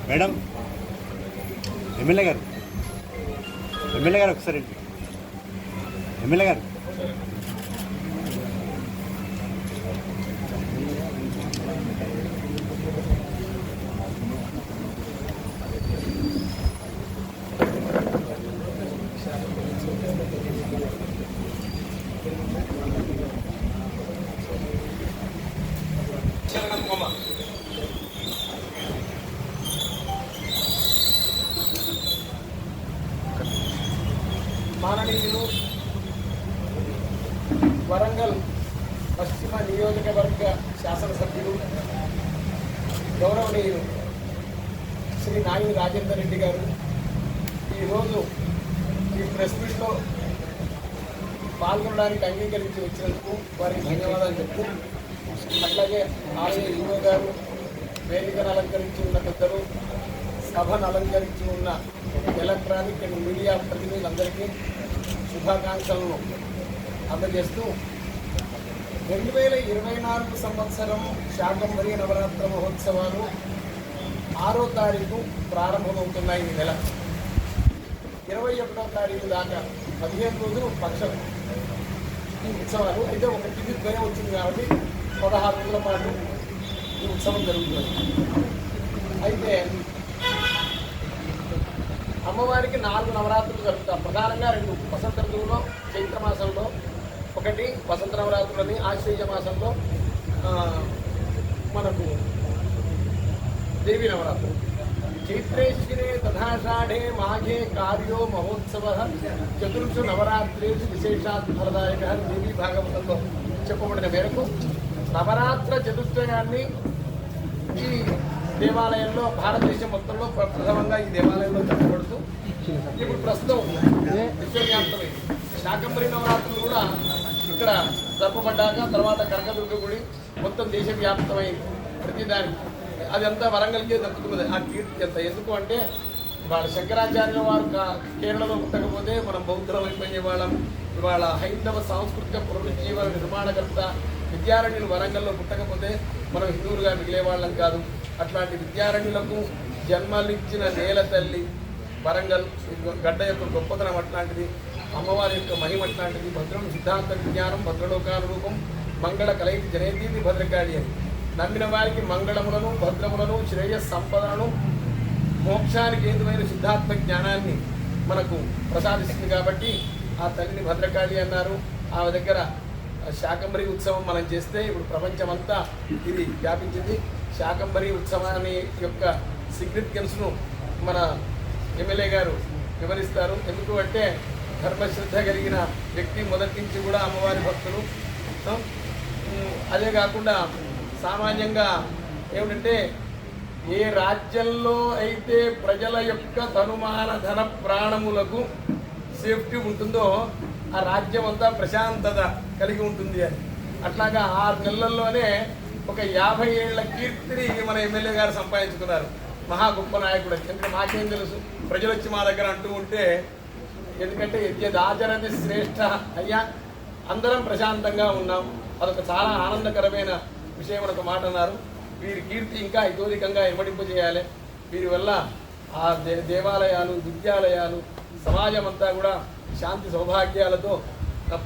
Madam MLA గారు ఒకసారి MLA గారు మాననీయులు వరంగల్ పశ్చిమ నియోజకవర్గ శాసనసభ్యులు గౌరవనీయులు శ్రీ నాగిని రాజేందర్ రెడ్డి గారు ఈరోజు ఈ ప్రెస్ మీట్లో పాల్గొనడానికి అంగీకరించి వచ్చినందుకు వారికి ధన్యవాదాలు చెప్తూ, అట్లాగే ఆలయ ఈవో గారు, వేదికను అలంకరించి ఉన్న పెద్దలు, సభను అలంకరించి ఉన్న ఎలక్ట్రానిక్ అండ్ మీడియా ప్రతినిధులందరికీ శుభాకాంక్షలను అందజేస్తూ 2024 సంవత్సరం శాకంబరి నవరాత్ర మహోత్సవాలు 6వ తారీఖు ప్రారంభమవుతున్నాయి. ఈ నెల 21వ తారీఖు దాకా 15 రోజులు పక్షం ఈ ఉత్సవాలు. అయితే ఒక తిథి ద్వయం వచ్చింది కాబట్టి 16 రోజుల పాటు ఈ ఉత్సవం జరుగుతుంది. అయితే అమ్మవారికి 4 నవరాత్రులు జరుగుతాం. ప్రధానంగా 2 వసంత ఋతువులో చైత్ర మాసంలో, ఒకటి వసంత నవరాత్రులని ఆశ్వయుజ మాసంలో మనకు దేవీ నవరాత్రులు. చైత్రేశ్వరే తథాషాఢే మాఘే కార్యో మహోత్సవ చతుర్షు నవరాత్రేషు విశేషాత్ ఫలదాయక దేవీ భాగవతంలో చెప్పబడిన మేరకు నవరాత్ర చతుర్థయాన్ని ఈ దేవాలయంలో భారతదేశం మొత్తంలో ప్రథమంగా ఈ దేవాలయంలో చెప్పబడుతూ ఇప్పుడు ప్రస్తుతం విశ్వవ్యాప్తమై శాకంబరి నవరాత్రులు కూడా ఇక్కడ జరపబడ్డాక తర్వాత కనకదుర్గ గుడి మొత్తం దేశవ్యాప్తమైంది. ప్రతిదాని అదంతా వరంగల్కే దక్కుతున్నది ఆ కీర్తి అంతా. ఎందుకు అంటే ఇవాళ శంకరాచార్యుల వారు కేరళలో పుట్టకపోతే మనం బౌద్ధం అయిపోయే వాళ్ళం. ఇవాళ హైందవ సాంస్కృతిక పునరుజ్జీవన నిర్మాణకర్త విద్యారణ్యులు వరంగల్లో పుట్టకపోతే మనం హిందువులుగా మిగిలేవాళ్ళం కాదు. అట్లాంటి విద్యారణ్యులకు జన్మలిచ్చిన నేల తల్లి వరంగల్ గడ్డ యొక్క గొప్పతనం అట్లాంటిది, అమ్మవారి యొక్క మహిమ అట్లాంటిది. భద్రం సిద్ధాంత విజ్ఞానం భద్రలోకానురూపం మంగళ కలైకి జనేతీతి భద్రకాళి అని నమ్మిన వారికి మంగళములను, భద్రములను, శ్రేయస్ సంపదలను, మోక్షానికి హేతువైన సిద్ధాత్మ జ్ఞానాన్ని మనకు ప్రసాదిస్తుంది. కాబట్టి ఆ తల్లిని భద్రకాళి అన్నారు. ఆమె దగ్గర శాకంబరి ఉత్సవం మనం చేస్తే ఇప్పుడు ప్రపంచమంతా ఇది వ్యాపించింది. శాకంబరి ఉత్సవాన్ని యొక్క సిగ్నిఫికెన్స్ను మన ఎమ్మెల్యే గారు వివరిస్తారు. ఎందుకు అంటే ధర్మశ్రద్ధ కలిగిన వ్యక్తి మొదటి నుంచి కూడా అమ్మవారి భక్తులు. అదే కాకుండా సామాన్యంగా ఏమిటంటే ఏ రాజ్యంలో అయితే ప్రజల యొక్క తనుమాన ధన ప్రాణములకు సేఫ్టీ ఉంటుందో ఆ రాజ్యం అంతా ప్రశాంతత కలిగి ఉంటుంది అని. అట్లాగా 6 నెలల్లోనే ఒక 50 ఏళ్ల కీర్తిని మన ఎమ్మెల్యే గారు సంపాదించుకున్నారు. మహా గొప్ప నాయకుడు. ఎందుకంటే మాకేం తెలుసు, ప్రజలు వచ్చి మా దగ్గర అంటూ ఉంటే, ఎందుకంటే యద్యదాచరతి శ్రేష్ఠ అయ్యా, అందరం ప్రశాంతంగా ఉన్నాం. అదొక చాలా ఆనందకరమైన విషయం అని ఒక మాట అన్నారు. వీరి కీర్తి ఇంకా ఇతోధికంగా ఇమ్మడింపజేయాలి. వీరి వల్ల ఆ దేవాలయాలు, విద్యాలయాలు, సమాజం అంతా కూడా శాంతి సౌభాగ్యాలతో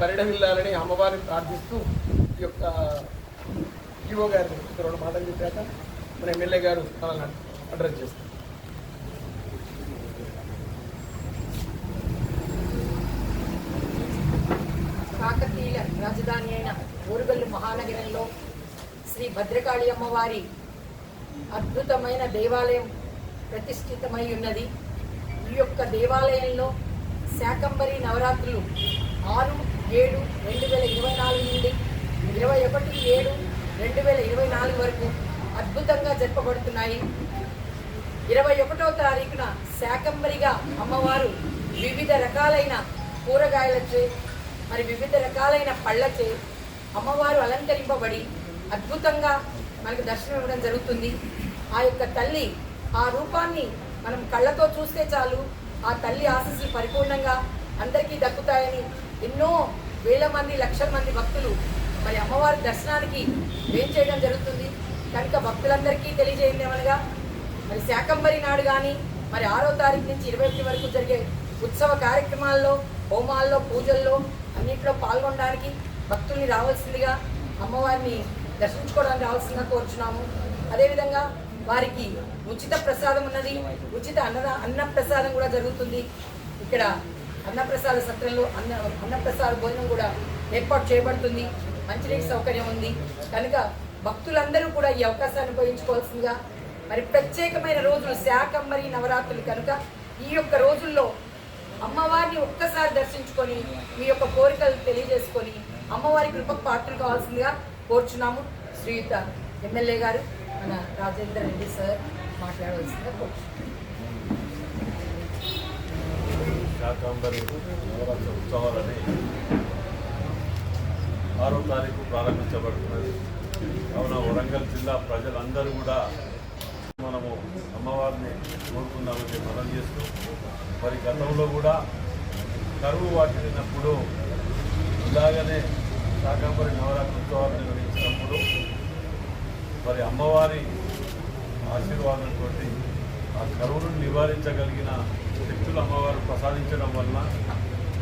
పరిడమిల్లాలని అమ్మవారిని ప్రార్థిస్తూ ఈ యొక్క ఈవో గారు 2 మాటలు చెప్పాక మన ఎమ్మెల్యే గారు మనల్ని అడ్రస్ చేస్తారు. రాజధాని అయిన ఓరుగల్లు మహానగరంలో శ్రీ భద్రకాళి అమ్మవారి అద్భుతమైన దేవాలయం ప్రతిష్ఠితమై ఉన్నది. ఈ యొక్క దేవాలయంలో శాకంబరి నవరాత్రులు 6/7/2024 నుండి 21/7/2024 వరకు అద్భుతంగా జరపబడుతున్నాయి. 21వ తారీఖున శాకంబరిగా అమ్మవారు వివిధ రకాలైన కూరగాయలచే మరి వివిధ రకాలైన పళ్ళచే అమ్మవారు అలంకరింపబడి అద్భుతంగా మనకు దర్శనం ఇవ్వడం జరుగుతుంది. ఆ యొక్క తల్లి ఆ రూపాన్ని మనం కళ్ళతో చూస్తే చాలు ఆ తల్లి ఆశీస్సులు పరిపూర్ణంగా అందరికీ దక్కుతాయని ఎన్నో వేల మంది లక్షల మంది భక్తులు మరి అమ్మవారి దర్శనానికి వేంచేయడం జరుగుతుంది. కనుక భక్తులందరికీ తెలియజేయమనగా మరి శాకంబరి నాడు కానీ మరి 6వ తారీఖు నుంచి 21 వరకు జరిగే ఉత్సవ కార్యక్రమాల్లో, హోమాల్లో, పూజల్లో అన్నింటిలో పాల్గొనడానికి భక్తుల్ని రావాల్సిందిగా, అమ్మవారిని దర్శించుకోవడానికి రావాల్సిందిగా కోరుచున్నాము. అదేవిధంగా వారికి ఉచిత ప్రసాదం ఉన్నది, ఉచిత అన్న ప్రసాదం కూడా జరుగుతుంది. ఇక్కడ అన్నప్రసాద సత్రంలో అన్నప్రసాద భోజనం కూడా ఏర్పాటు చేయబడుతుంది. మంచినీటి సౌకర్యం ఉంది. కనుక భక్తులందరూ కూడా ఈ అవకాశాన్ని ఉపయోగించుకోవాల్సిందిగా, మరి ప్రత్యేకమైన రోజులు శాకంబరి నవరాత్రులు కనుక ఈ యొక్క రోజుల్లో అమ్మవారిని ఒక్కసారి దర్శించుకొని మీ యొక్క కోరికలు తెలియజేసుకొని అమ్మవారి కృపకు పాత్రలు కావాల్సిందిగా కోరుచున్నాము. శ్రీయుత ఎమ్మెల్యే గారు మన రాజేందర్ రెడ్డి సార్ మాట్లాడవలసిందిగా కోరుచున్నాము. శాకంబరి నవరాత్రి ఉత్సవాలని 6వ తారీఖు ప్రారంభించబడుతున్నది. కావున వరంగల్ జిల్లా ప్రజలందరూ కూడా మనము అమ్మవారిని కోరుకుందామని మనం చేస్తూ, మరి గతంలో కూడా కరువు వాటినప్పుడు ఇలాగనే శాకంబరి నవరాత్రి ఉత్సవాలు నిర్వహించినప్పుడు మరి అమ్మవారి ఆశీర్వాదంతో ఆ కరువును నివారించగలిగిన శక్తులు అమ్మవారు ప్రసాదించడం వలన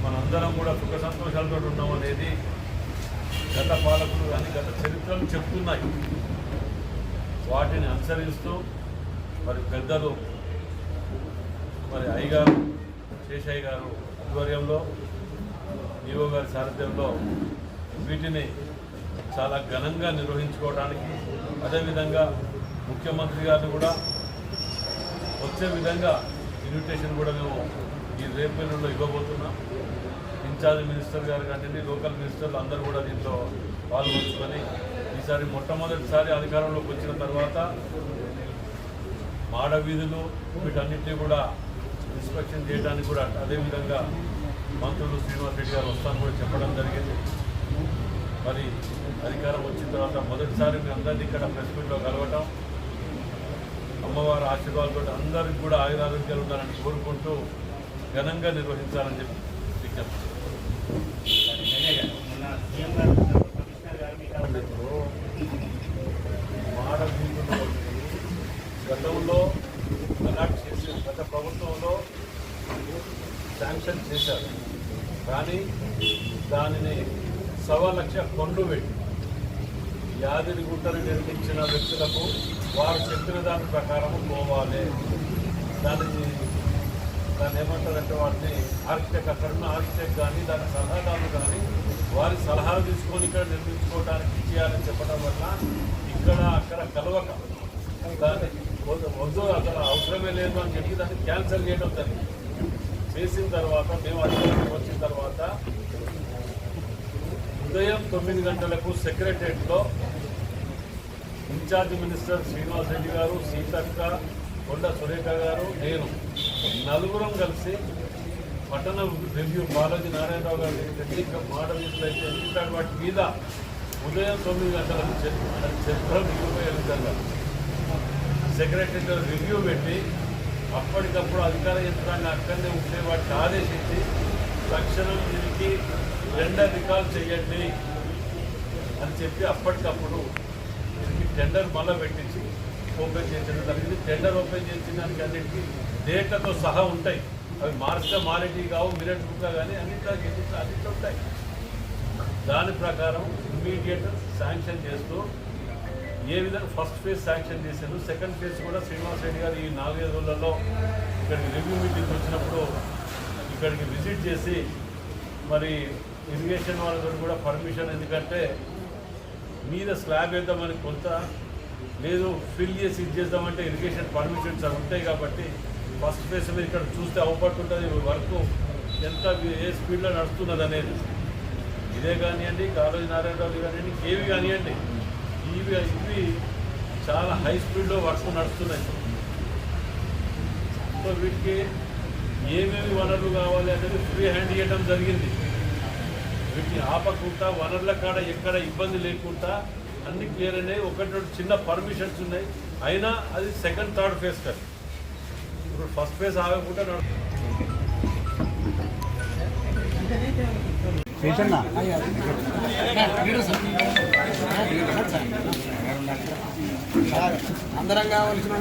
మనందరం కూడా సుఖ సంతోషాలతో ఉన్నాం అనేది గత పాలకులు కానీ గత చరిత్రలు చెప్తున్నాయి. వాటిని అనుసరిస్తూ మరి పెద్దలు మరి అయ్యగారు శేషయ్య గారు ఆధ్వర్యంలో, ఈవో గారి సారథ్యంలో వీటిని చాలా ఘనంగా నిర్వహించుకోవడానికి, అదేవిధంగా ముఖ్యమంత్రి గారిని కూడా వచ్చే విధంగా ఇన్విటేషన్ కూడా మేము ఈ రేపల్లిలో ఇవ్వబోతున్నాం. ఇన్ఛార్జ్ మినిస్టర్ గారు కానీ లోకల్ మినిస్టర్లు అందరూ కూడా దీంట్లో పాల్గొంచుకొని ఈసారి మొట్టమొదటిసారి అధికారంలోకి వచ్చిన తర్వాత మాడ వీధులు వీటన్నిటినీ కూడా ఇన్స్పెక్షన్ చేయడానికి కూడా, అదేవిధంగా మంత్రులు శ్రీనివాస్ రెడ్డి గారు వస్తాను కూడా చెప్పడం జరిగింది. మరి అధికారం వచ్చిన తర్వాత మొదటిసారి మీ అందరినీ ఇక్కడ ప్రెస్ మీట్లో కలవటం, అమ్మవారి ఆశీర్వాదాలతో అందరికి కూడా ఆయురారోగ్యాలు ఉండాలని కోరుకుంటూ ఘనంగా నిర్వహించాలని చెప్పి విజ్ఞప్తి. మాడ వీధులు గతంలో అలాట్ చేసి గత ప్రభుత్వంలో శాంక్షన్ చేశారు. కానీ దానిని 1,00,000 కొండు పెట్టి యాదగిరిగుట్టను నిర్మించిన వ్యక్తులకు వారు చెప్పిన దాని ప్రకారం పోవాలి. దాన్ని ఏమంటారంటే వాటిని ఆర్కిటెక్ట్, అక్కడున్న ఆర్కిటెక్ట్ కానీ దాని సలహాదారులు కానీ వారి సలహాలు తీసుకొని ఇక్కడ నిర్మించుకోవడానికి ఇచ్చేయాలని చెప్పడం వల్ల ఇక్కడ అక్కడ కలవక దాన్ని వద్దు అక్కడ అవసరమే లేదు అని చెప్పి దాన్ని క్యాన్సిల్ చేయడం జరిగింది. చేసిన తర్వాత మేము అధికారంలోకి వచ్చిన తర్వాత ఉదయం 9 గంటలకు సెక్రటరియట్లో ఇన్ఛార్జ్ మినిస్టర్ శ్రీనివాస్ రెడ్డి గారు, సీతక్క, కొండ సురేఖ గారు, నేను నలుగురం కలిసి పట్టణ రివ్యూ బాలాజీ నారాయణరావు గారి టెక్నిక్ మోడల్ అయితే ఇట్లాంటి వాటి మీద ఉదయం 9 గంటలకు చరిత్ర మిగిలిపోయే విధంగా సెక్రటరీలో రివ్యూ పెట్టి అప్పటికప్పుడు అధికార యంత్రాన్ని అక్కడనే ఉంటే వాటిని ఆదేశించి తక్షణం దీనికి టెండర్ రికాల్ చేయండి అని చెప్పి అప్పటికప్పుడు దీనికి టెండర్ మళ్ళీ పెట్టించి ఓపెన్ చేసిన జరిగింది. టెండర్ ఓపెన్ చేసిన దానికి అన్నింటికి డేటాతో సహా ఉంటాయి. అవి మార్చితే మారేటివి కావు, మినిట్ బుక్ కానీ అన్నింటిలో ఉంటాయి. దాని ప్రకారం ఇమ్మీడియట్ శాంక్షన్ చేస్తూ ఏ విధంగా ఫస్ట్ ఫేజ్ శాంక్షన్ చేశారు, సెకండ్ ఫేజ్ కూడా శ్రీనివాస్ రెడ్డి గారు ఈ 4-5 రోజులలో ఇక్కడికి రివ్యూ మీటింగ్ వచ్చినప్పుడు ఇక్కడికి విజిట్ చేసి మరి ఇరిగేషన్ వాళ్ళతో కూడా పర్మిషన్, ఎందుకంటే మీద స్లాబ్ వేద్దామని కొంత లేదు, ఫిల్ చేసి ఇది చేద్దామంటే ఇరిగేషన్ పర్మిషన్స్ అవి ఉంటాయి. కాబట్టి ఫస్ట్ ఫేస్ మీద ఇక్కడ చూస్తే అవపడుతుంటుంది వర్క్ ఎంత ఏ స్పీడ్లో నడుస్తున్నది అనేది. ఇదే కానివ్వండి, కాళోజీ నారాయణరావు కానివ్వండి, కేవి కానివ్వండి, ఇవి చాలా హై స్పీడ్లో వర్క్ నడుస్తున్నాయి. సో వీటికి ఏమేమి వనరులు కావాలి అనేది ఫ్రీ హ్యాండ్ ఇవ్వడం జరిగింది. వీటిని ఆపకుండా వనరుల కాడ ఎక్కడ ఇబ్బంది లేకుండా అన్ని క్లియర్ అయినాయి. ఒకటి చిన్న పర్మిషన్స్ ఉన్నాయి, అయినా అది సెకండ్ థర్డ్ ఫేజ్ కదా. ఇప్పుడు ఫస్ట్ ఫేజ్ ఆగకుండా చేసన్నా అందరం కావాల్సిన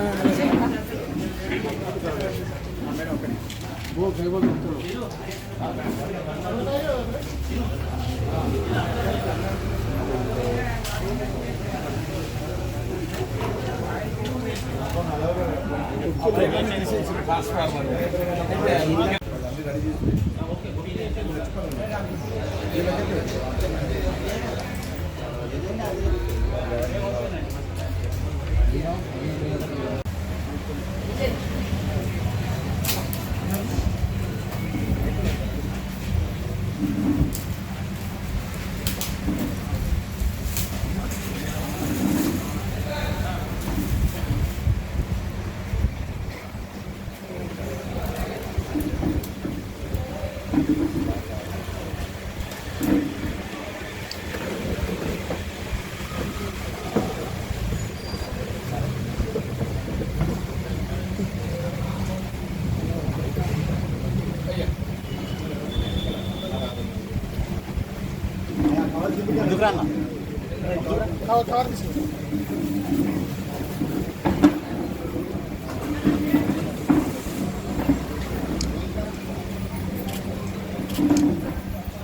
ఎందుకు రాన్నా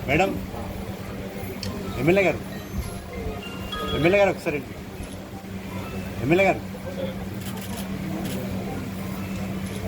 మేడం, ఎమ్మెల్యే గారు ఒకసారి, ఎమ్మెల్యే గారు